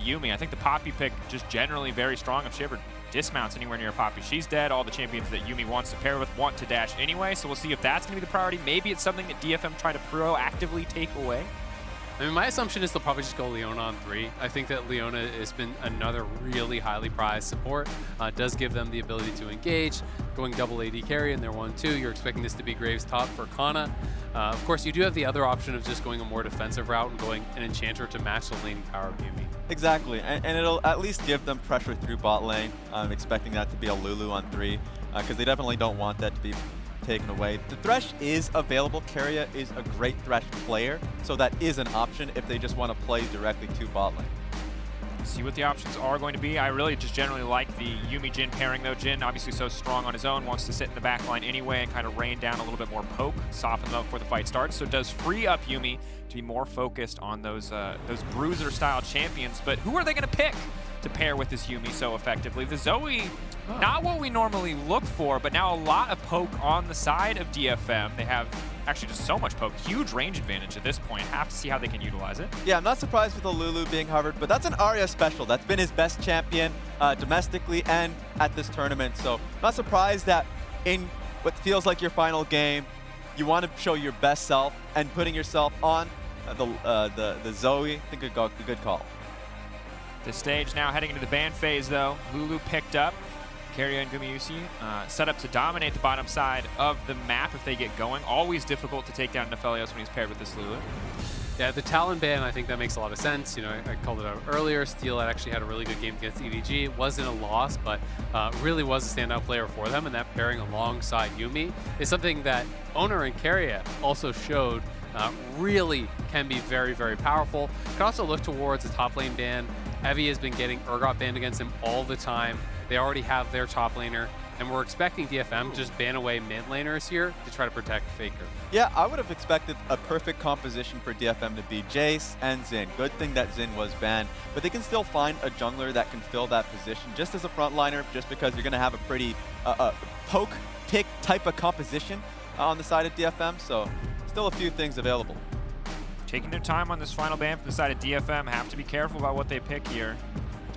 yuumi. I think the Poppy pick just generally very strong. If she ever dismounts anywhere near Poppy, she's dead. All the champions that yuumi wants to pair with want to dash anyway, so we'll see if that's going to be the priority. Maybe it's something that DFM try to proactively take away. I mean, my assumption is they'll probably just go Leona on 3. I think that Leona has been another really highly prized support. Does give them the ability to engage. Going double AD carry in their 1-2, you're expecting this to be Graves top for Canna. Of course, you do have the other option of just going a more defensive route and going an Enchanter to match the laning power of yuumi. Exactly, and it'll at least give them pressure through bot lane. I'm expecting that to be a Lulu on 3, because they definitely don't want that to be taken away. The Thresh is available. Keria is a great Thresh player, so that is an option if they just want to play directly to bot lane. See what the options are going to be. I really just generally like the yuumi Jhin pairing though. Jhin obviously so strong on his own, wants to sit in the back line anyway and kind of rain down a little bit more poke, soften them up before the fight starts. So it does free up yuumi to be more focused on those bruiser style champions. But who are they going to pick to pair with this yuumi so effectively? The Zoe, not what we normally look for, but now a lot of poke on the side of DFM. They have actually just so much poke, huge range advantage at this point. Have to see how they can utilize it. Yeah, I'm not surprised with the Lulu being hovered, but that's an Arya special. That's been his best champion domestically and at this tournament. So not surprised that in what feels like your final game, you want to show your best self, and putting yourself on the Zoe, I think a good call. The stage now heading into the ban phase though. Lulu picked up. Keria and Gumayusi set up to dominate the bottom side of the map if they get going. Always difficult to take down Aphelios when he's paired with this Lulu. Yeah, the Talon ban, I think that makes a lot of sense. You know, I called it out earlier. Steel had actually had a really good game against EDG. It wasn't a loss, but really was a standout player for them, and that pairing alongside yuumi is something that Oner and Keria also showed really can be very, very powerful. You can also look towards the top lane ban. Evi has been getting Urgot banned against him all the time. They already have their top laner, and we're expecting DFM to just ban away mid laners here to try to protect Faker. Yeah, I would have expected a perfect composition for DFM to be Jace and Xin. Good thing that Xin was banned, but they can still find a jungler that can fill that position just as a frontliner, just because you're going to have a pretty poke pick type of composition on the side of DFM, so still a few things available. Taking their time on this final ban from the side of DFM. Have to be careful about what they pick here.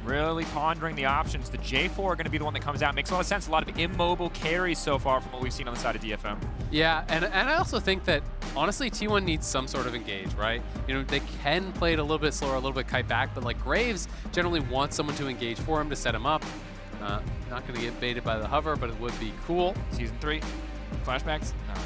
Really pondering the options. The J4 are going to be the one that comes out. Makes a lot of sense. A lot of immobile carries so far from what we've seen on the side of DFM. Yeah, and I also think that, honestly, T1 needs some sort of engage, right? You know, they can play it a little bit slower, a little bit kite back, but like Graves generally wants someone to engage for him to set him up. Not going to get baited by the hover, but it would be cool. Season 3. Flashbacks? Oh,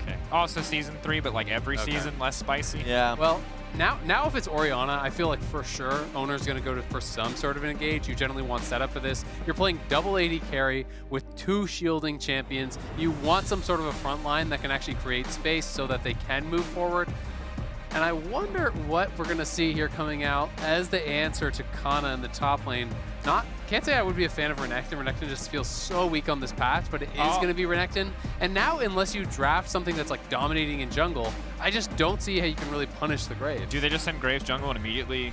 okay. Also Season 3, but like every season, less spicy. Yeah. Well, now if it's Orianna, I feel like for sure Oner's going to go for some sort of an engage. You generally want setup for this. You're playing double AD carry with 2 shielding champions. You want some sort of a front line that can actually create space so that they can move forward. And I wonder what we're going to see here coming out as the answer to Canna in the top lane. Can't say I would be a fan of Renekton. Renekton just feels so weak on this patch, but it is going to be Renekton. And now, unless you draft something that's like dominating in jungle, I just don't see how you can really punish the Graves. Do they just send Graves jungle and immediately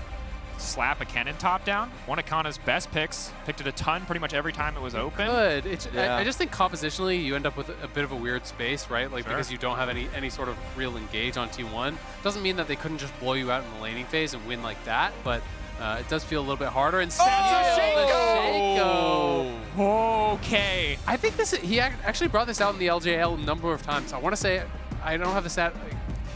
slap a cannon top down? One of Kanna's best picks. Picked it a ton pretty much every time it was open. Good. I just think compositionally you end up with a bit of a weird space, right? Like because you don't have any sort of real engage on T1. Doesn't mean that they couldn't just blow you out in the laning phase and win like that, but it does feel a little bit harder. And Shaco! Okay. I think he actually brought this out in the LJL a number of times. I want to say, I don't have the stat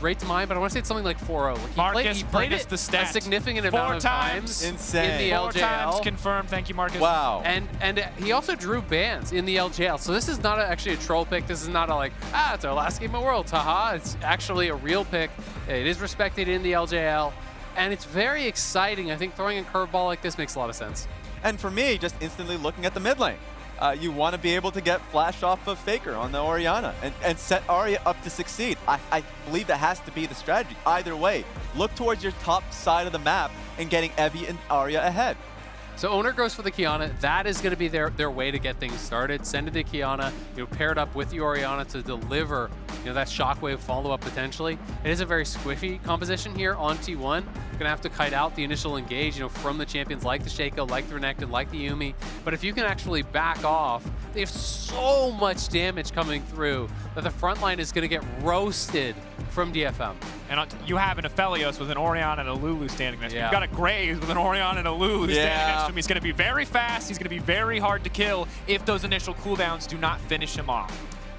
right to mind, but I want to say it's something like 4-0. Like he played it the stat. a significant amount of times Insane. in the LJL. 4 times confirmed. Thank you, Marcus. Wow. And he also drew bans in the LJL. So this is not actually a troll pick. This is not a like, it's our last game of Worlds, haha. It's actually a real pick. It is respected in the LJL. And it's very exciting. I think throwing a curveball like this makes a lot of sense. And for me, just instantly looking at the mid lane, you want to be able to get flash off of Faker on the Orianna and set Arya up to succeed. I believe that has to be the strategy. Either way, look towards your top side of the map and getting Evi and Arya ahead. So Oner goes for the Qiyana. That is going to be their way to get things started. Send it to Qiyana, paired up with the Orianna to deliver, that shockwave follow-up potentially. It is a very squishy composition here on T1. Going to have to kite out the initial engage, from the champions like the Shaco, like the Renekton, like the yuumi. But if you can actually back off They have so much damage coming through that the front line is going to get roasted from DFM. And you have an Aphelios with an Orianna and a Lulu standing next to him. Yeah. You've got a Graves with an Orianna and a Lulu standing next to him. He's going to be very fast. He's going to be very hard to kill if those initial cooldowns do not finish him off.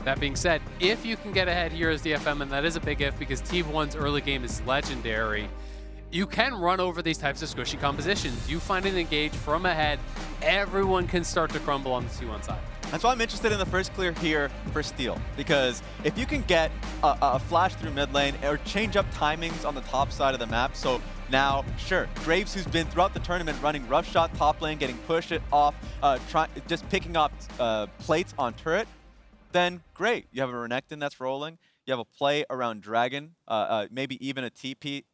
That being said, if you can get ahead here as DFM, and that is a big if because T1's early game is legendary, you can run over these types of squishy compositions. You find an engage from ahead, everyone can start to crumble on the T1 side. That's why I'm interested in the first clear here for Steel, because if you can get a flash through mid lane or change up timings on the top side of the map, so now, sure, Graves, who's been throughout the tournament running rough shot top lane, getting pushed it off, just picking up plates on turret, then great. You have a Renekton that's rolling. You have a play around Dragon, maybe even a TP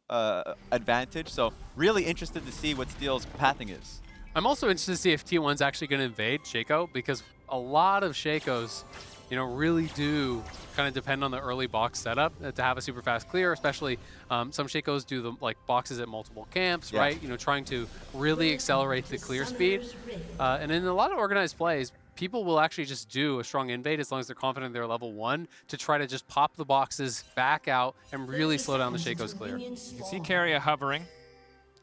advantage. So really interested to see what Steel's pathing is. I'm also interested to see if T1's actually going to invade Shaco, because a lot of Shacos, really do kind of depend on the early box setup to have a super fast clear, especially some Shacos do the boxes at multiple camps, right? Trying to really accelerate the clear speed. And in a lot of organized plays, people will actually just do a strong invade as long as they're confident they're level 1 to try to just pop the boxes back out and really slow down the Shaco's clear. You can see Keria hovering.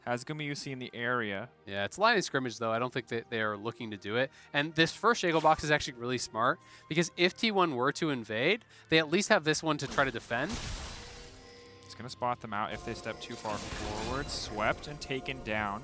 Has Gumayusi in the area. Yeah, it's line of scrimmage, though. I don't think that they're looking to do it. And this first Shaco box is actually really smart, because if T1 were to invade, they at least have this one to try to defend. It's going to spot them out if they step too far forward. Swept and taken down.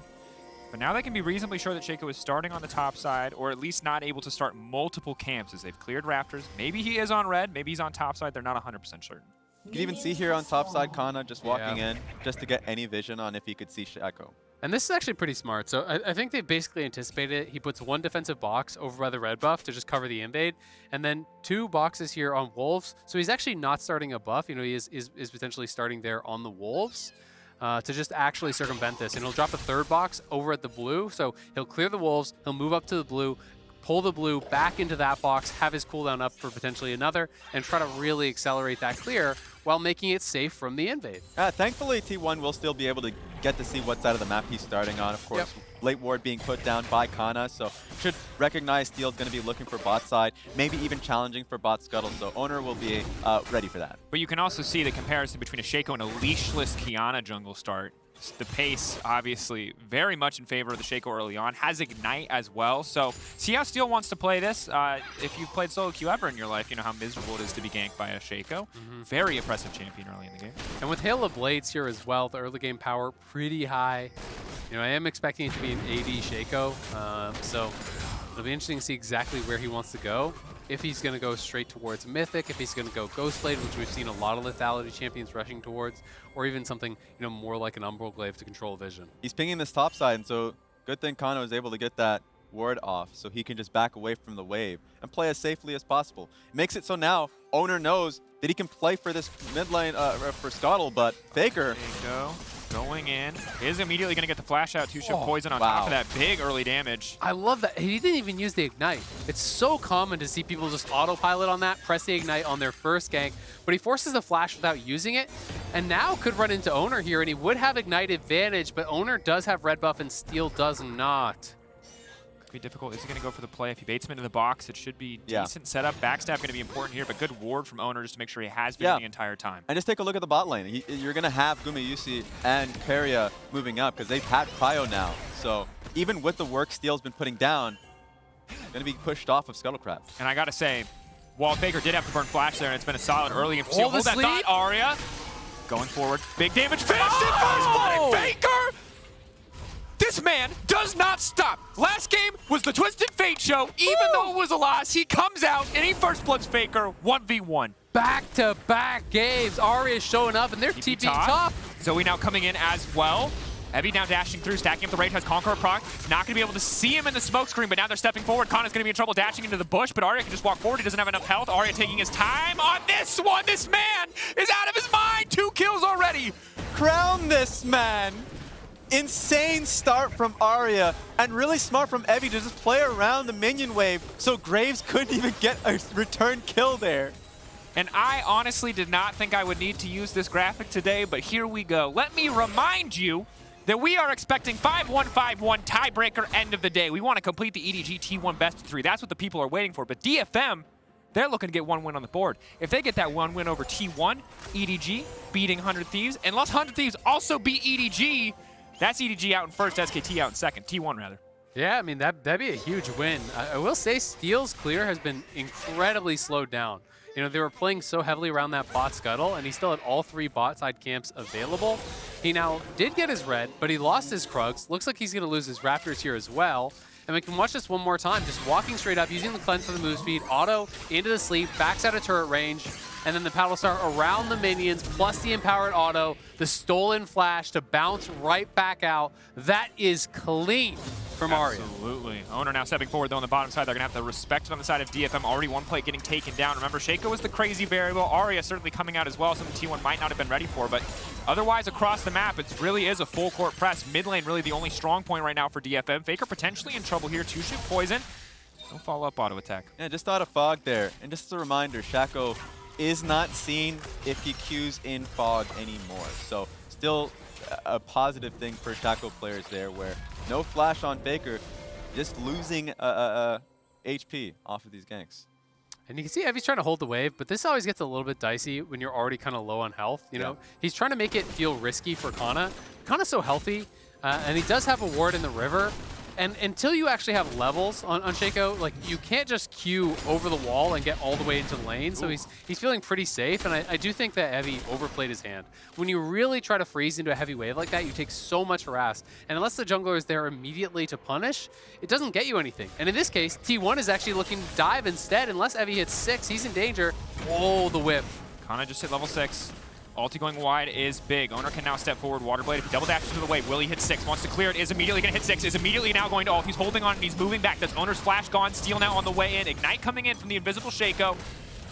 But now they can be reasonably sure that Shaco is starting on the top side, or at least not able to start multiple camps as they've cleared Raptors. Maybe he is on red, maybe he's on top side. They're not 100% certain. You can even see here on top side, Canna just walking in just to get any vision on if he could see Shaco. And this is actually pretty smart. So I think they basically anticipated it. He puts one defensive box over by the red buff to just cover the invade, and then 2 boxes here on Wolves. So he's actually not starting a buff. He is potentially starting there on the Wolves to just actually circumvent this. And he'll drop a 3rd box over at the blue. So he'll clear the Wolves, he'll move up to the blue, pull the blue back into that box, have his cooldown up for potentially another, and try to really accelerate that clear while making it safe from the invade. Thankfully, T1 will still be able to get to see what side of the map he's starting on. Of course, late ward being put down by Canna, so should recognize Steel's going to be looking for bot side, maybe even challenging for bot scuttle, so Oner will be ready for that. But you can also see the comparison between a Shaco and a leashless Qiyana jungle start. The pace, obviously, very much in favor of the Shaco early on. Has Ignite as well. So see how Steel wants to play this. If you've played solo queue ever in your life, you know how miserable it is to be ganked by a Shaco. Very oppressive champion early in the game. And with Hail of Blades here as well, the early game power pretty high. I am expecting it to be an AD Shaco. So it'll be interesting to see exactly where he wants to go. If he's going to go straight towards Mythic, if he's going to go Ghostblade, which we've seen a lot of lethality champions rushing towards, or even something more like an Umbral Glaive to control vision. He's pinging this top side, and so good thing Canna was able to get that ward off so he can just back away from the wave and play as safely as possible. It makes it so now Oner knows that he can play for this mid lane for Scuttle, but Faker... Going in, is immediately going to get the flash out, 2 ship poison on top of that big early damage. I love that. He didn't even use the Ignite. It's so common to see people just autopilot on that, press the Ignite on their first gank, but he forces the flash without using it, and now could run into Oner here, and he would have Ignite advantage, but Oner does have red buff and Steel does not. Be difficult. Is he going to go for the play? If he baits him into the box, it should be decent setup. Backstab going to be important here, but good ward from Oner just to make sure he has been the entire time. And just take a look at the bot lane. You're going to have Gumayusi and Keria moving up because they've had Prio now. So even with the work Steel's been putting down, going to be pushed off of Scuttlecraft. And I got to say, while Faker did have to burn flash there, and it's been a solid early. If Steel hold that thought, Arya going forward. Big damage. Finished in first blood, and Faker! This man does not stop. Last game was the Twisted Fate show. Even though it was a loss, he comes out and he first bloods Faker 1v1. Back-to-back games. Arya showing up and they're TP top. Zoe now coming in as well. Evi now dashing through, stacking up the rage, has Conqueror proc. Not going to be able to see him in the smoke screen, but now they're stepping forward. Kanna's going to be in trouble dashing into the bush, but Arya can just walk forward. He doesn't have enough health. Arya taking his time on this one. This man is out of his mind. 2 kills already. Crown this man. Insane start from Arya, and really smart from Evi to just play around the minion wave so Graves couldn't even get a return kill there. And I honestly did not think I would need to use this graphic today, but here we go. Let me remind you, that we are expecting 5-1, 5-1 tiebreaker end of the day. We want to complete the EDG T1 best of 3. That's what the people are waiting for. But DFM, they're looking to get one win on the board. If they get that one win over T1, EDG beating 100 Thieves, unless 100 Thieves also beat EDG, that's EDG out in first, SKT out in second, T1 rather. Yeah, I mean, that'd be a huge win. I will say Steel's clear has been incredibly slowed down. You know, they were playing so heavily around that bot scuttle, and he still had all 3 bot side camps available. He now did get his red, but he lost his Krugs. Looks like he's going to lose his Raptors here as well. And we can watch this one more time, just walking straight up, using the cleanse for the move speed, auto into the sleep, backs out of turret range, and then the paddle star around the minions, plus the empowered auto, the stolen flash to bounce right back out. That is clean from Aria. Absolutely. Oner now stepping forward, though, on the bottom side. They're going to have to respect it on the side of DFM. Already one plate getting taken down. Remember, Shaco was the crazy variable. Aria certainly coming out as well, something T1 might not have been ready for. But otherwise, across the map, it really is a full court press. Mid lane really the only strong point right now for DFM. Faker potentially in trouble here. 2-shoot poison. No follow-up auto attack. Yeah, just thought of fog there. And just a reminder, Shaco is not seen if he queues in fog anymore. So still a positive thing for Shaco players there, where no flash on Faker, just losing HP off of these ganks. And you can see Evi's trying to hold the wave, but this always gets a little bit dicey when you're already kind of low on health. You know, he's trying to make it feel risky for Canna. Canna's so healthy, and he does have a ward in the river. And until you actually have levels on Shaco, like, you can't just queue over the wall and get all the way into the lane. So he's feeling pretty safe, and I do think that Evi overplayed his hand. When you really try to freeze into a heavy wave like that, you take so much harass. And unless the jungler is there immediately to punish, it doesn't get you anything. And in this case, T1 is actually looking to dive instead. Unless Evi hits 6, he's in danger. Oh, the whip. Canna just hit level 6. Ulti going wide is big. Oner can now step forward. Waterblade, if he double dashes to the wave, will he hit 6? Wants to clear it, is immediately going to hit 6, is immediately now going to ult. He's holding on and he's moving back. That's Oner's flash gone. Steel now on the way in. Ignite coming in from the invisible Shaco.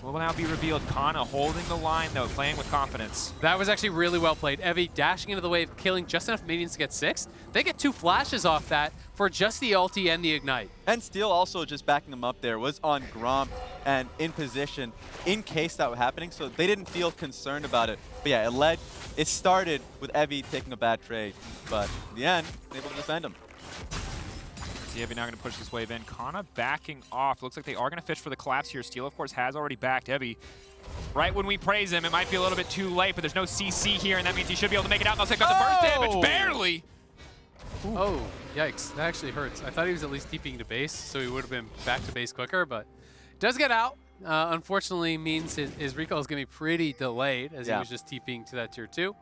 Will now be revealed. Canna holding the line though, playing with confidence. That was actually really well played. Evi dashing into the wave, killing just enough minions to get 6. They get 2 flashes off that for just the ulti and the ignite. And Steel also just backing them up there, was on Grom and in position in case that were happening, so they didn't feel concerned about it. But yeah, it started with Evi taking a bad trade, but in the end, able to defend him. Evi now going to push this wave in. Canna backing off. Looks like they are going to fish for the collapse here. Steel, of course, has already backed Evi. Right when we praise him, it might be a little bit too late, but there's no CC here, and that means he should be able to make it out. Looks like got the burst damage, barely! Ooh. Oh, yikes. That actually hurts. I thought he was at least TPing to base, so he would have been back to base quicker, but does get out. Unfortunately, means his recall is going to be pretty delayed, as he was just TPing to that tier 2.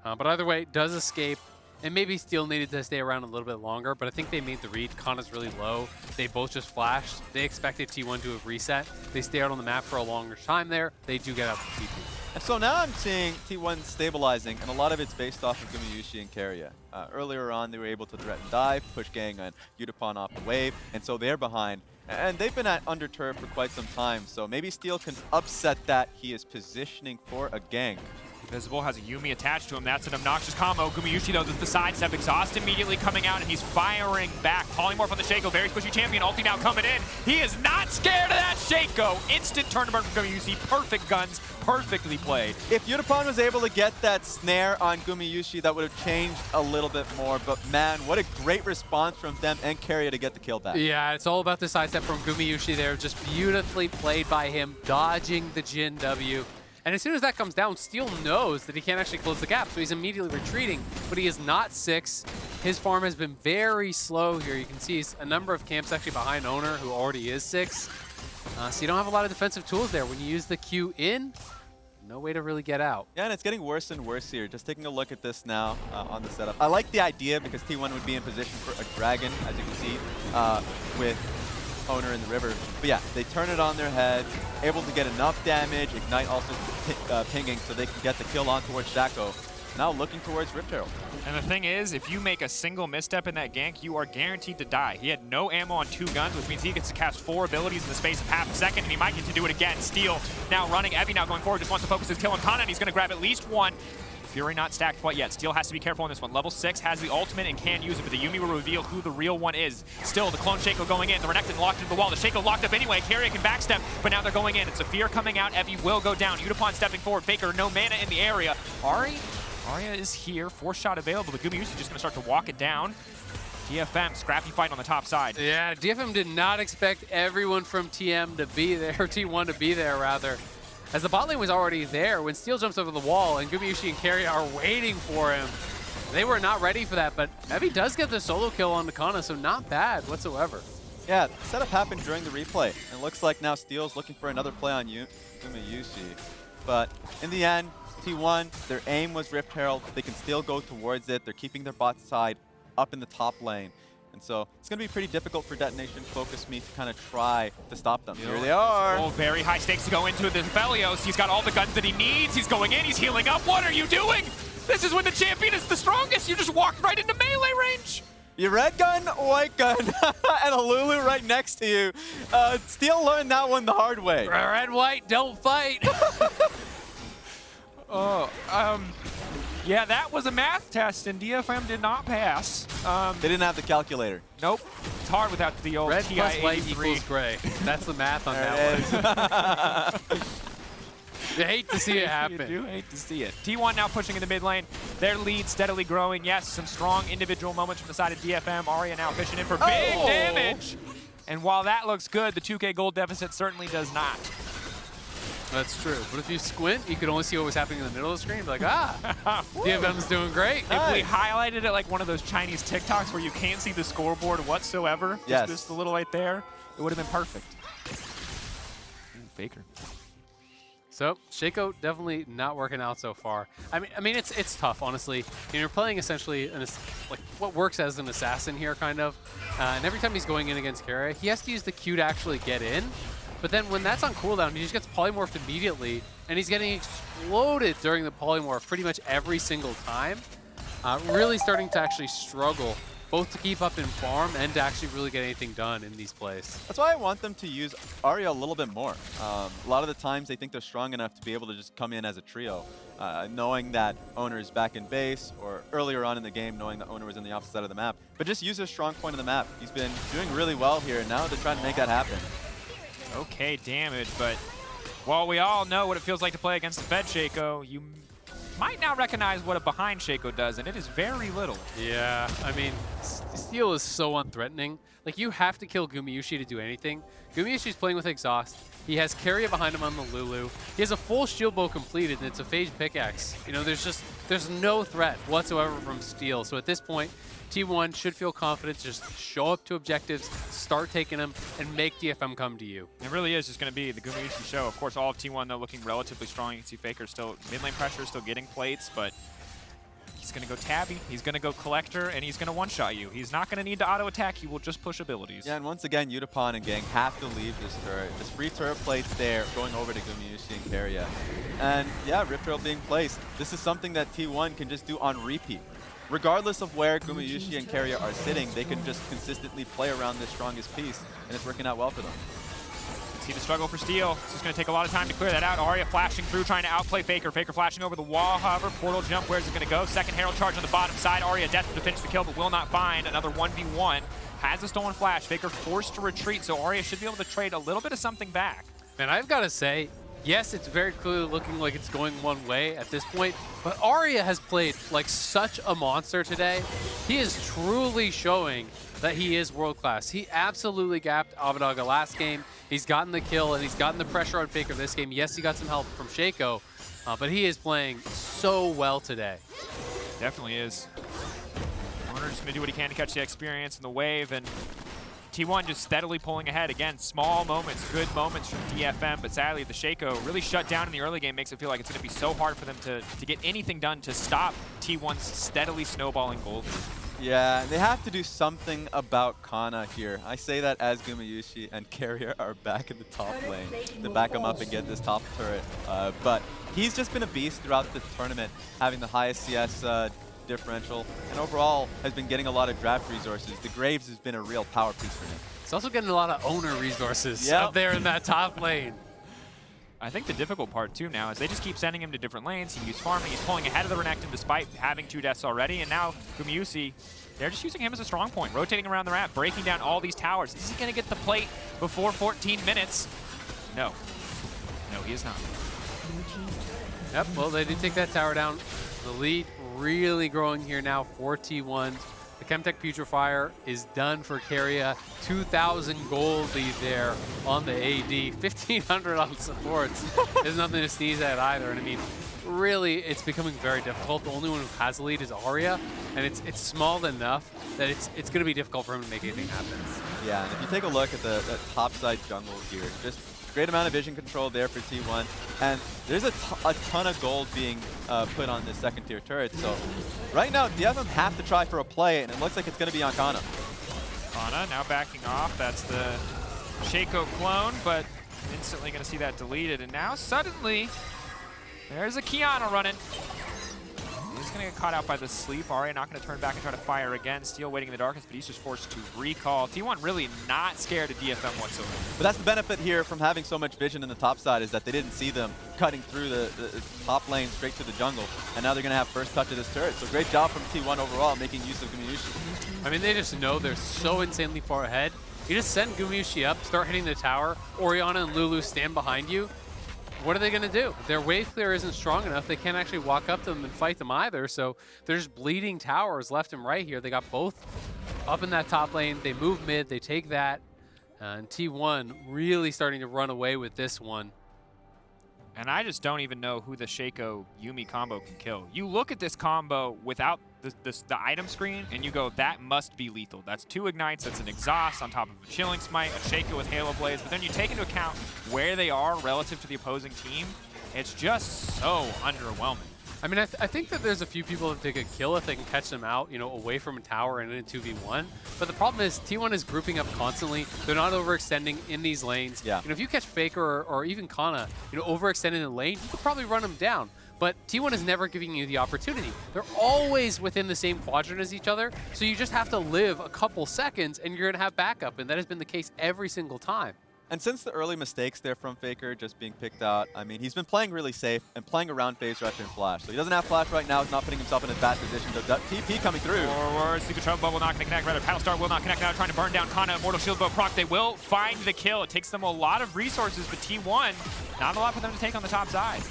But either way, does escape. And maybe Steel needed to stay around a little bit longer, but I think they made the read. Canna's really low. They both just flashed. They expected T1 to have reset. They stay out on the map for a longer time there. They do get out the TP. And so now I'm seeing T1 stabilizing, and a lot of it's based off of Gumayusi and Keria. Earlier on, they were able to threaten dive, push Gaeng and Yutapon off the wave, and so they're behind. And they've been at under turret for quite some time, so maybe Steel can upset that. He is positioning for a gank. Invisible has a Yuumi attached to him. That's an obnoxious combo. Gumayusi, though, the sidestep. Exhaust immediately coming out, and he's firing back. Polymorph on the Shaco. Very squishy champion. Ulti now coming in. He is not scared of that Shaco. Instant turn to burn from Gumayusi. Perfect guns. Perfectly played. If Yutapon was able to get that snare on Gumayusi, that would have changed a little bit more. But man, what a great response from them and Keria to get the kill back. Yeah, it's all about the sidestep from Gumayusi there. Just beautifully played by him, dodging the Jhin W. And as soon as that comes down, Steel knows that he can't actually close the gap, so he's immediately retreating, but he is not 6. His farm has been very slow here. You can see a number of camps actually behind Oner, who already is 6. So you don't have a lot of defensive tools there. When you use the Q in, no way to really get out. Yeah, and it's getting worse and worse here. Just taking a look at this now on the setup. I like the idea because T1 would be in position for a dragon, as you can see, with Oner in the river. But yeah, they turn it on their head, able to get enough damage, Ignite also pinging so they can get the kill on towards Shaco. Now looking towards Rift Herald. And the thing is, if you make a single misstep in that gank, you are guaranteed to die. He had no ammo on 2 guns, which means he gets to cast 4 abilities in the space of half a second, and he might get to do it again. Steel now running. Evi now going forward, just wants to focus his kill on Canna, and he's going to grab at least 1. Fury not stacked quite yet. Steel has to be careful on this one. Level 6 has the ultimate and can use it, but the Yuumi will reveal who the real one is. Still, the clone Shaco going in. The Renekton locked into the wall. The Shaco locked up anyway. Keria can backstep, but now they're going in. It's a fear coming out. Evi will go down. Yutapon stepping forward. Faker, no mana in the area. Ari Arya is here, force shot available, but Gumayusi just gonna start to walk it down. DFM, scrappy fight on the top side. Yeah, DFM did not expect everyone from TM to be there, or T1 to be there rather, as the bot lane was already there when Steel jumps over the wall and Gumayusi and Keria are waiting for him. They were not ready for that, but Evi does get the solo kill on the Canna, so not bad whatsoever. Yeah, the setup happened during the replay. And it looks like now Steel's looking for another play on Gumayusi. But in the end, T1, their aim was Rift Herald. They can still go towards it. They're keeping their bot side up in the top lane. And so it's going to be pretty difficult for Detonation Focus Me to kind of try to stop them. Here they are. Oh, very high stakes to go into the Aphelios. He's got all the guns that he needs. He's going in. He's healing up. What are you doing? This is when the champion is the strongest. You just walked right into melee range. Your red gun, white gun, and a Lulu right next to you. Steel learned that one the hard way. Red, white, don't fight. Yeah, that was a math test, and DFM did not pass. They didn't have the calculator. Nope. It's hard without the old Red TI plus white 83. equals gray. That's the math on There that it one. You hate to see it happen. You do hate to see it. T1 now pushing in the mid lane. Their lead steadily growing. Yes, some strong individual moments from the side of DFM. Arya now fishing in for big damage. And while that looks good, the 2K gold deficit certainly does not. That's true. But if you squint, you could only see what was happening in the middle of the screen. Like, DFM's doing great. If we highlighted it like one of those Chinese TikToks where you can't see the scoreboard whatsoever, just a little right there, it would have been perfect. Ooh, Faker. So Shaco definitely not working out so far. I mean, it's tough, honestly. You know, you're playing essentially like what works as an assassin here, kind of. And every time he's going in against Keria, he has to use the Q to actually get in. But then when that's on cooldown, he just gets polymorphed immediately, and he's getting exploded during the polymorph pretty much every single time. Really starting to actually struggle, both to keep up in farm and to actually really get anything done in these plays. That's why I want them to use Arya a little bit more. A lot of the times they think they're strong enough to be able to just come in as a trio, knowing that Oner is back in base, or earlier on in the game knowing that Oner was in the opposite side of the map. But just use a strong point of the map. He's been doing really well here, and now they're trying to make that happen. Okay, damage, but while we all know what it feels like to play against a fed Shaco, you might now recognize what a behind Shaco does, and it is very little. Yeah, I mean, Steel is so unthreatening. Like, you have to kill Gumayusi to do anything. Gumayushi's playing with Exhaust. He has Keria behind him on the Lulu. He has a full shield bow completed, and it's a phage pickaxe. You know, there's no threat whatsoever from Steel. So at this point, T1 should feel confident to just show up to objectives, start taking them, and make DFM come to you. It really is just going to be the Gumayusi show. Of course, all of T1, though, looking relatively strong. You can see Faker still mid-lane pressure, still getting plates, but he's going to go Tabby, he's going to go Collector, and he's going to one-shot you. He's not going to need to auto-attack. He will just push abilities. Yeah, and once again, Yutapon and Gaeng have to leave this turret. This free turret plate's there, going over to Gumayusi and Keria. And yeah, Rift Herald being placed. This is something that T1 can just do on repeat. Regardless of where Gumayusi and Keria are sitting, they can just consistently play around this strongest piece, and it's working out well for them. See the struggle for Steel. It's just going to take a lot of time to clear that out. Arya flashing through, trying to outplay Faker. Faker flashing over the wall, however. Portal jump, where's it going to go? Second Herald charge on the bottom side. Arya desperate to finish the kill, but will not find another 1v1. Has a stolen flash. Faker forced to retreat, so Arya should be able to trade a little bit of something back. And I've got to say, yes, it's very clearly looking like it's going one way at this point, but Arya has played like such a monster today. He is truly showing that he is world-class. He absolutely gapped Avadaga last game. He's gotten the kill, and he's gotten the pressure on Faker this game. Yes, he got some help from Shaco, but he is playing so well today. Definitely is. Oner's going to do what he can to catch the experience and the wave, and T1 just steadily pulling ahead. Again, small moments, good moments from DFM, but sadly the Shaco really shut down in the early game. Makes it feel like it's going to be so hard for them to get anything done to stop T1's steadily snowballing gold. Yeah, they have to do something about Canna here. I say that as Gumayusi and Keria are back in the top lane to back him up and get this top turret. But he's just been a beast throughout the tournament, having the highest CS differential, and overall has been getting a lot of draft resources. The Graves has been a real power piece for him. He's also getting a lot of Oner resources up there in that top lane. I think the difficult part too now is they just keep sending him to different lanes. He keeps farming, he's pulling ahead of the Renekton despite having 2 deaths already, and now Gumayusi, they're just using him as a strong point, rotating around the map, breaking down all these towers. Is he going to get the plate before 14 minutes? No. No, he is not. Yep, well, they did take that tower down. The lead really growing here now for T1. The Chemtech Putrefier is done for Keria. 2,000 gold lead there on the AD. 1,500 on supports. There's nothing to sneeze at either. And I mean, really, it's becoming very difficult. The only one who has a lead is Aria, and it's small enough that it's going to be difficult for him to make anything happen. Yeah, and if you take a look at the top side jungle here, just great amount of vision control there for T1, and there's a ton of gold being put on this second tier turret. So right now, DFM have to try for a play, and it looks like it's going to be on Canna. Canna now backing off. That's the Shaco clone, but instantly going to see that deleted. And now suddenly, there's a Qiyana running. He's going to get caught out by the sleep. Aria not going to turn back and try to fire again. Steel waiting in the darkness, but he's just forced to recall. T1 really not scared of DFM whatsoever. But that's the benefit here from having so much vision in the top side, is that they didn't see them cutting through the top lane straight to the jungle. And now they're going to have first touch of this turret. So great job from T1 overall, making use of Gumayusi. I mean, they just know they're so insanely far ahead. You just send Gumayusi up, start hitting the tower. Orianna and Lulu stand behind you. What are they going to do? Their wave clear isn't strong enough. They can't actually walk up to them and fight them either. So there's bleeding towers left and right here. They got both up in that top lane. They move mid. They take that. And T1 really starting to run away with this one. And I just don't even know who the Shaco Yuumi combo can kill. You look at this combo without the item screen, and you go, that must be lethal. That's 2 ignites, that's an exhaust on top of a chilling smite, a Shaco with Halo Blades. But then you take into account where they are relative to the opposing team, it's just so underwhelming. I mean, I think that there's a few people that they could kill if they can catch them out, you know, away from a tower and in a 2v1. But the problem is T1 is grouping up constantly. They're not overextending in these lanes. Yeah. You know, if you catch Faker or even Canna, you know, overextending in the lane, you could probably run them down. But T1 is never giving you the opportunity. They're always within the same quadrant as each other, so you just have to live a couple seconds and you're going to have backup, and that has been the case every single time. And since the early mistakes there from Faker just being picked out, I mean, he's been playing really safe and playing around phase rush and flash. So he doesn't have flash right now. He's not putting himself in a bad position. The TP coming through. Forward, Secret Trouble Bubble not going to connect. Rather, Paddle Star will not connect now, trying to burn down Canna. Immortal Shield Bow proc. They will find the kill. It takes them a lot of resources, but T1, not a lot for them to take on the top side.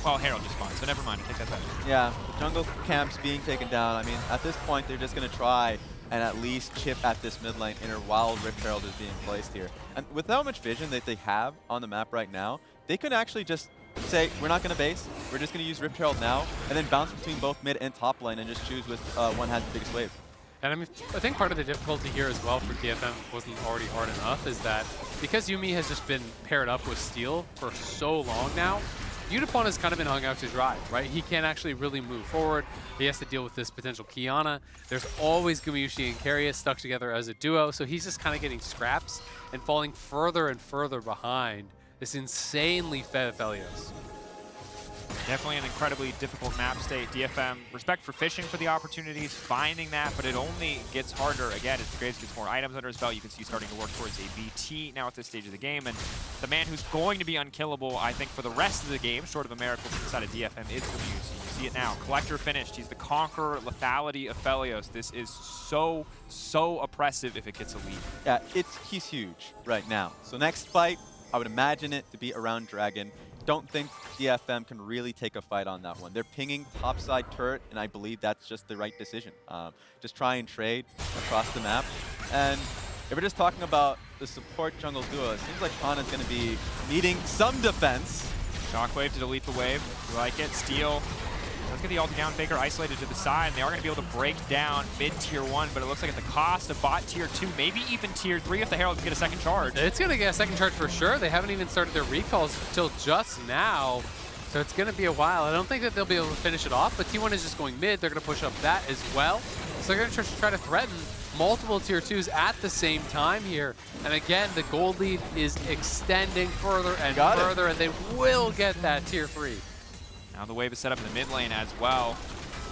Well, Herald just spawned, so never mind. I take that back. Yeah, the jungle camps being taken down. I mean, at this point, they're just going to try and at least chip at this mid lane inner while Rift Herald is being placed here. And with how much vision that they have on the map right now, they could actually just say, we're not going to base, we're just going to use Rift Herald now, and then bounce between both mid and top lane and just choose with one has the biggest wave. And I mean, I think part of the difficulty here as well for DFM wasn't already hard enough is that because Yuumi has just been paired up with Steel for so long now, Yutapon has kind of been hung out to dry, right? He can't actually really move forward. He has to deal with this potential Qiyana. There's always Gumayusi and Keria stuck together as a duo, so he's just kind of getting scraps and falling further and further behind this insanely fed Aphelios. Definitely an incredibly difficult map state. DFM, respect for fishing for the opportunities, finding that, but it only gets harder again as Graves gets more items under his belt. You can see starting to work towards a BT now at this stage of the game. And the man who's going to be unkillable, I think, for the rest of the game, short of a miracle from the side of DFM, is Gumayusi. You see it now. Collector finished. He's the conqueror, lethality of Aphelios. This is so oppressive if it gets a lead. Yeah, he's huge right now. So next fight, I would imagine it to be around Dragon. Don't think DFM can really take a fight on that one. They're pinging topside turret, and I believe that's just the right decision. Just try and trade across the map. And if we're just talking about the support jungle duo, it seems like Canna's going to be needing some defense. Shockwave to delete the wave. You like it. Steel. Let's get the ulti down. Faker isolated to the side. And they are going to be able to break down mid tier 1, but it looks like at the cost of bot tier 2, maybe even tier 3 if the Herald can get a second charge. It's going to get a second charge for sure. They haven't even started their recalls until just now, so it's going to be a while. I don't think that they'll be able to finish it off, but T1 is just going mid. They're going to push up that as well. So they're going to try to threaten multiple tier 2s at the same time here. And again, the gold lead is extending further and further, and they will get that tier 3. Now the wave is set up in the mid lane as well.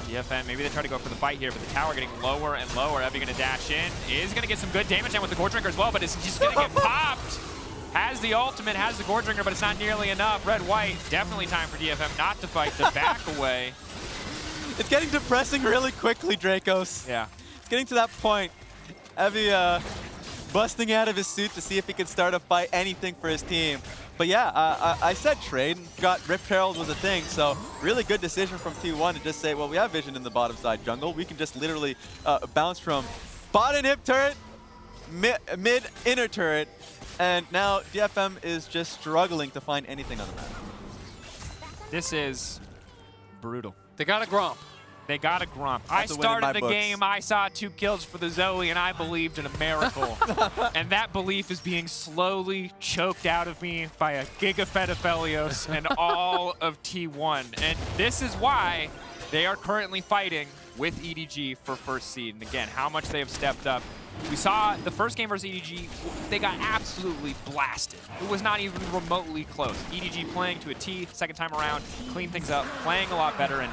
DFM, maybe they try to go for the fight here, but the tower getting lower and lower. Evi going to dash in. Is going to get some good damage in with the Gore Drinker as well, but it's just going to get popped. Has the ultimate, has the Gore Drinker, but it's not nearly enough. Red-white, definitely time for DFM not to fight, to back away. It's getting depressing really quickly, Drakos. Yeah. It's getting to that point. Evi busting out of his suit to see if he can start a fight, anything for his team. But yeah, I said trade and forgot Rift Herald was a thing, so really good decision from T1 to just say, well, we have vision in the bottom side jungle. We can just literally bounce from bot and hip turret, mid inner turret, and now DFM is just struggling to find anything on the map. This is brutal. They got a Gromp. They got a Grump. I That's a win in my started the books. game, I saw 2 kills for the Zoe, and I believed in a miracle. And that belief is being slowly choked out of me by a giga-fed Aphelios and all of T1. And this is why they are currently fighting with EDG for first seed. And again, how much they have stepped up. We saw the first game versus EDG, they got absolutely blasted. It was not even remotely close. EDG playing to a T, second time around, clean things up, playing a lot better, and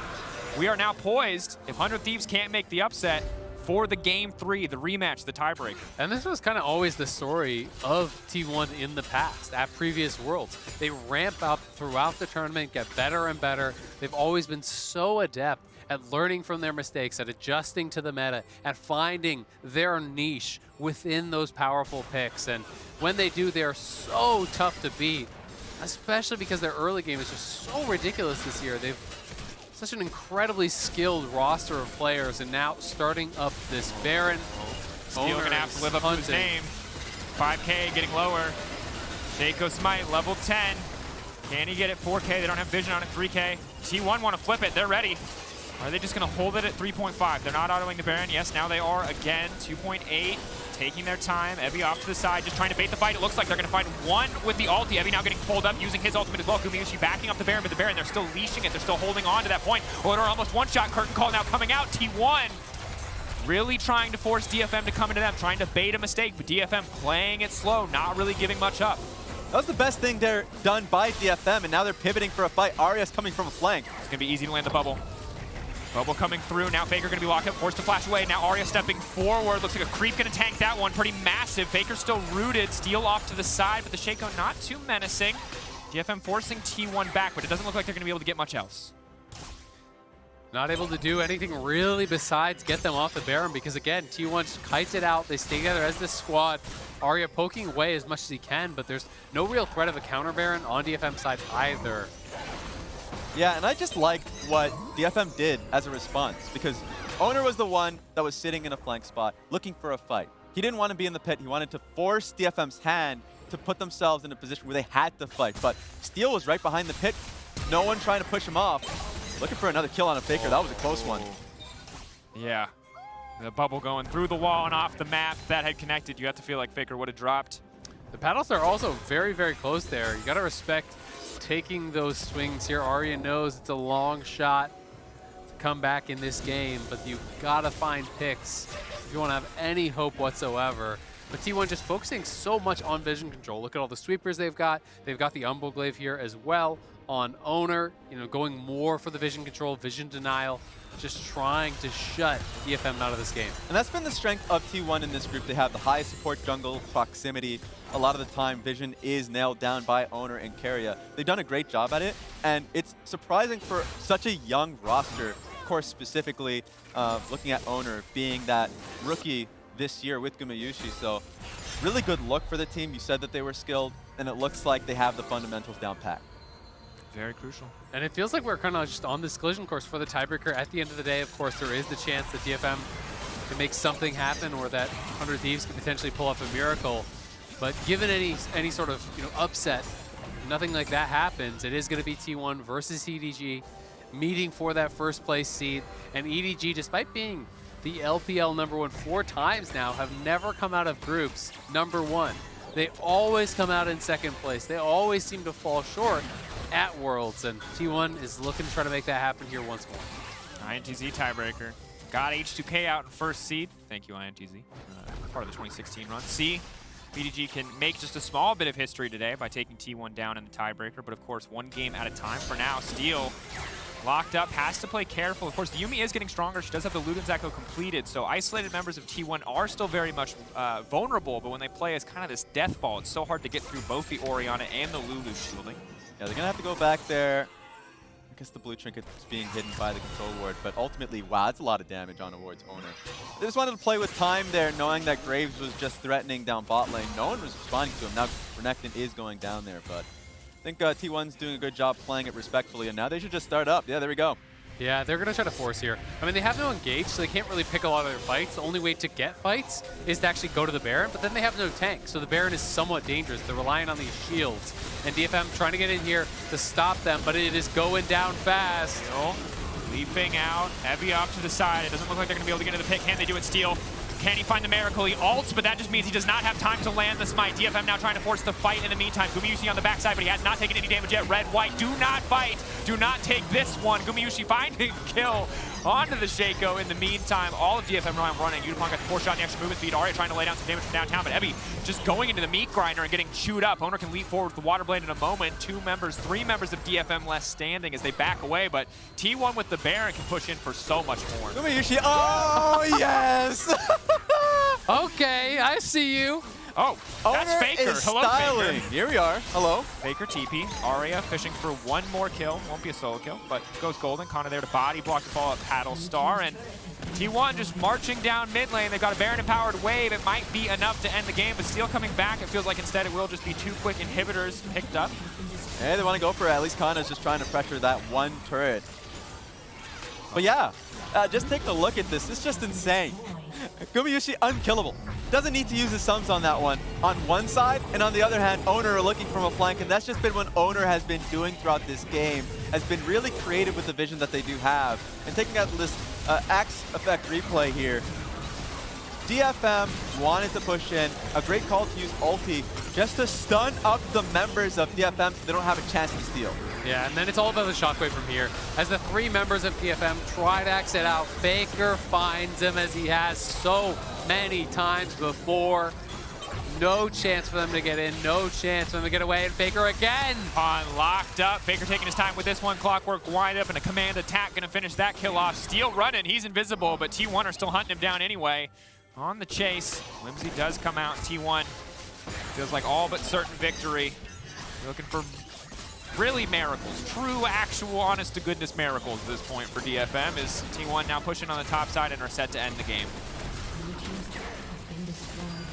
we are now poised, if 100 Thieves can't make the upset, for the Game 3, the rematch, the tiebreaker. And this was kind of always the story of T1 in the past, at previous Worlds. They ramp up throughout the tournament, get better and better. They've always been so adept at learning from their mistakes, at adjusting to the meta, at finding their niche within those powerful picks. And when they do, they're so tough to beat, especially because their early game is just so ridiculous this year. They've such an incredibly skilled roster of players, and now starting up this Baron. Steel gonna have to live up to his name. 5K getting lower. Shaco Smite, level 10. Can he get it? 4K, they don't have vision on it, 3K. T1 want to flip it, they're ready. Are they just gonna hold it at 3.5? They're not autoing the Baron. Yes, now they are again, 2.8. Taking their time. Evi off to the side, just trying to bait the fight. It looks like they're going to find one with the ulti. Evi now getting pulled up, using his ultimate as well. Gumayusi backing up the Baron, but the Baron, they're still leashing it. They're still holding on to that point. Oner almost one-shot. Curtain call now coming out. T1 really trying to force DFM to come into them, trying to bait a mistake, but DFM playing it slow, not really giving much up. That was the best thing they're done by DFM, and now they're pivoting for a fight. Arya's coming from a flank. It's going to be easy to land the bubble. Bubble coming through. Now Faker going to be locked up, forced to flash away. Now Arya stepping forward. Looks like a creep going to tank that one. Pretty massive. Faker still rooted. Steal off to the side, but the Shaco not too menacing. DFM forcing T1 back, but it doesn't look like they're going to be able to get much else. Not able to do anything really besides get them off the Baron, because again, T1 just kites it out. They stay together as this squad. Arya poking away as much as he can, but there's no real threat of a counter Baron on DFM side either. Yeah, and I just liked what DFM did as a response, because Oner was the one that was sitting in a flank spot looking for a fight. He didn't want to be in the pit. He wanted to force DFM's hand to put themselves in a position where they had to fight. But Steel was right behind the pit. No one trying to push him off. Looking for another kill on a Faker. That was a close one. Yeah. The bubble going through the wall and off the map. If that had connected, you have to feel like Faker would have dropped. The paddles are also very, very close there. You got to respect taking those swings here. Arya knows it's a long shot to come back in this game, but you've got to find picks if you want to have any hope whatsoever. But T1 just focusing so much on vision control. Look at all the sweepers they've got. They've got the Umbleglaive here as well on Oner, you know, going more for the vision control, vision denial, just trying to shut DFM out of this game. And that's been the strength of T1 in this group. They have the highest support jungle proximity. A lot of the time, vision is nailed down by Oner and Keria. They've done a great job at it, and it's surprising for such a young roster. Of course, specifically looking at Oner being that rookie this year with Gumayusi. So really good look for the team. You said that they were skilled, and it looks like they have the fundamentals down pat. Very crucial. And it feels like we're kind of just on this collision course for the tiebreaker. At the end of the day, of course, there is the chance that DFM can make something happen, or that 100 Thieves can potentially pull off a miracle. But given any sort of upset, nothing like that happens, it is going to be T1 versus EDG, meeting for that first place seed. And EDG, despite being the LPL #1 4 times now, have never come out of groups #1. They always come out in second place. They always seem to fall short at Worlds, and T1 is looking to try to make that happen here once more. INTZ tiebreaker. Got H2K out in first seed. Thank you, INTZ. Part of the 2016 run. C, EDG can make just a small bit of history today by taking T1 down in the tiebreaker, but of course, one game at a time for now. Steel locked up, has to play careful. Of course, the yuumi is getting stronger. She does have the Luden's Echo completed, so isolated members of T1 are still very much vulnerable, but when they play as kind of this death ball, it's so hard to get through both the Orianna and the Lulu shielding. Yeah, they're going to have to go back there. I guess the blue trinket is being hidden by the control ward, but ultimately, wow, that's a lot of damage on towards Oner. They just wanted to play with time there, knowing that Graves was just threatening down bot lane. No one was responding to him. Now Renekton is going down there, but think T1's doing a good job playing it respectfully, and now they should just start up. Yeah, there we go. Yeah, they're going to try to force here. I mean, they have no engage, so they can't really pick a lot of their fights. The only way to get fights is to actually go to the Baron, but then they have no tank, so the Baron is somewhat dangerous. They're relying on these shields. And DFM trying to get in here to stop them, but it is going down fast. Steel leaping out, Evi off to the side. It doesn't look like they're going to be able to get into the pick. Can they do it, Steel? Can he find the miracle? He ults, but that just means he does not have time to land the smite. DFM now trying to force the fight in the meantime. Gumayusi on the backside, but he has not taken any damage yet. Red, white, do not fight. Do not take this one. Gumayusi finding kill onto the Shaco. In the meantime, all of DFM running. Yutapon got the 4-shot in the extra movement speed. Arya trying to lay down some damage from downtown, but Evi just going into the meat grinder and getting chewed up. Oner can leap forward with the water blade in a moment. 3 members of DFM left standing as they back away, but T1 with the Baron can push in for so much more. Gumayusi, oh yes! Okay, I see you. Oh, that's Oner Faker. is Hello, styling. Faker. Here we are. Hello. Faker TP. Arya fishing for one more kill. Won't be a solo kill, but goes golden. Canna there to body block the fall at Paddle Star, and T1 just marching down mid lane. They've got a Baron empowered wave. It might be enough to end the game, but Steel coming back. It feels like instead it will just be 2 quick inhibitors picked up. Hey, they want to go for it. At least Kanna's just trying to pressure that one turret. But yeah, just take a look at this. It's just insane. Gumayusi unkillable. Doesn't need to use his sums on that one. On one side, and on the other hand, Oner looking from a flank, and that's just been what Oner has been doing throughout this game. Has been really creative with the vision that they do have. And taking out this axe effect replay here, DFM wanted to push in. A great call to use ulti just to stun up the members of DFM so they don't have a chance to steal. Yeah, and then it's all about the shockwave from here. As the 3 members of DFM try to exit out, Faker finds him as he has so many times before. No chance for them to get in, no chance for them to get away, and Faker again. Locked up. Faker taking his time with this one. Clockwork wind up and a command attack gonna finish that kill off. Steel running, he's invisible, but T1 are still hunting him down anyway. On the chase, Whimsy does come out. T1 feels like all but certain victory. You're looking for really miracles, true, actual, honest-to-goodness miracles at this point for DFM, is T1 now pushing on the top side and are set to end the game.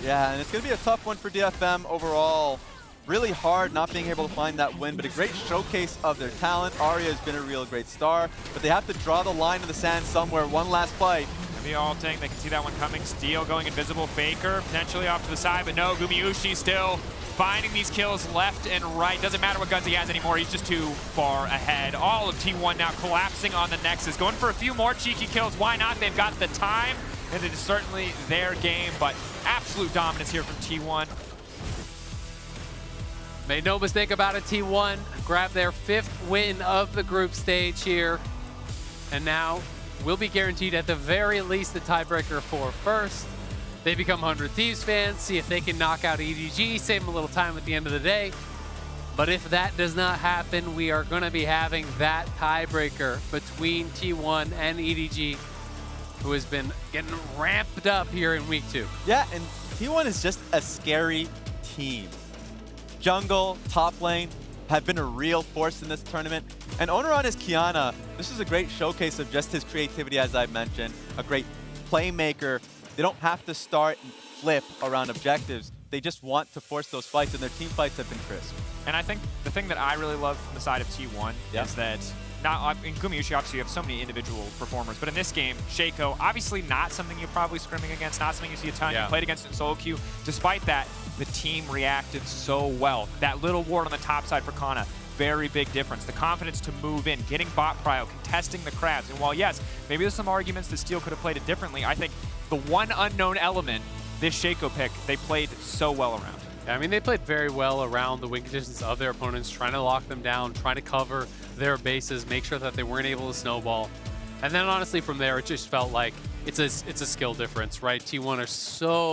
Yeah, and it's going to be a tough one for DFM overall. Really hard not being able to find that win, but a great showcase of their talent. Arya has been a real great star, but they have to draw the line in the sand somewhere. One last fight. Maybe ulting, they can see that one coming. Steel going invisible. Faker potentially off to the side, but no, Gumayusi still finding these kills left and right. Doesn't matter what guns he has anymore, he's just too far ahead. All of T1 now collapsing on the Nexus, going for a few more cheeky kills. Why not? They've got the time, and it is certainly their game, but absolute dominance here from T1. Made no mistake about it, T1 grabbed their 5th win of the group stage here, and now will be guaranteed at the very least the tiebreaker for first. They become 100 Thieves fans, see if they can knock out EDG, save them a little time at the end of the day. But if that does not happen, we are going to be having that tiebreaker between T1 and EDG, who has been getting ramped up here in week 2. Yeah, and T1 is just a scary team. Jungle, top lane, have been a real force in this tournament. And Oner on his Qiyana, this is a great showcase of just his creativity, as I mentioned. A great playmaker. They don't have to start and flip around objectives. They just want to force those fights, and their team fights have been crisp. And I think the thing that I really love from the side of T1 is that, in Gumayusi, obviously you have so many individual performers, but in this game, Shaco, obviously not something you're probably scrimming against, not something you see a ton. You played against it in solo queue. Despite that, the team reacted so well. That little ward on the top side for Canna, very big difference. The confidence to move in, getting bot prio, contesting the crabs. And while, yes, maybe there's some arguments that Steel could have played it differently, I think the one unknown element, this Shaco pick, they played so well around. Yeah, I mean, they played very well around the win conditions of their opponents, trying to lock them down, trying to cover their bases, make sure that they weren't able to snowball. And then honestly from there, it just felt like it's a skill difference, right? T1 are so